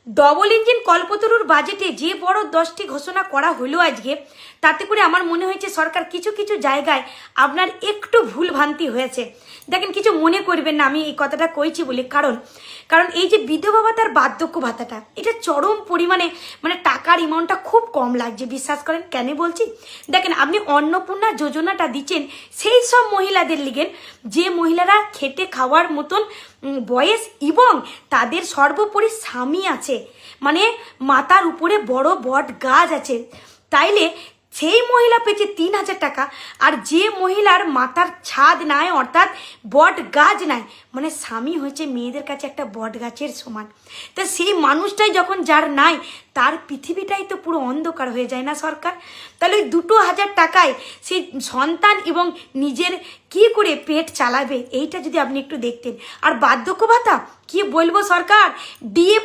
Double engine কল্পতরুর বাজেটে যে বড় 10টি ঘোষণা করা হলো আজকে, তাতে করে আমার মনে হয়েছে সরকার কিছু কিছু জায়গায় আপনার একটু ভুল ভ্রান্তি হয়েছে। দেখেন, কিছু মনে করবেন না আমি এই কথাটা কইছি বলে, কারণ এই যে বিধবা ভাতার বার্ধক্য ভাতাটা, এটা চরম পরিমাণে মানে টাকার অ্যামাউন্টটা খুব কম লাগছে, বিশ্বাস করেন। কেন বলছি, দেখেন আপনি অন্নপূর্ণা যোজনাটা দিচ্ছেন সেই সব মহিলাদের লিগেন যে মহিলারা খেটে খাওয়ার মতন বয়স এবং তাদের সর্বোপরি স্বামী আছে, মানে মাথার উপরে বড় বট গাছ আছে। তাইলে সেই মহিলা পেয়েছে 3,000 টাকা, আর যে মহিলার মাথার ছাদ নাই অর্থাৎ বট গাছ নাই, মানে স্বামী হয়েছে মেয়েদের কাছে একটা বট গাছের সমান। তা সেই মানুষটাই যখন যার নাই, তার পৃথিবীটাই তো পুরো অন্ধকার হয়ে যায় না সরকার? তাহলে ওই 2,000 টাকায় সেই সন্তান এবং নিজের কি করে পেট চালাবে, এইটা যদি আপনি একটু দেখতেন। আর বার্ধক্য ভাতা কি বলবো, সরকার ডিএ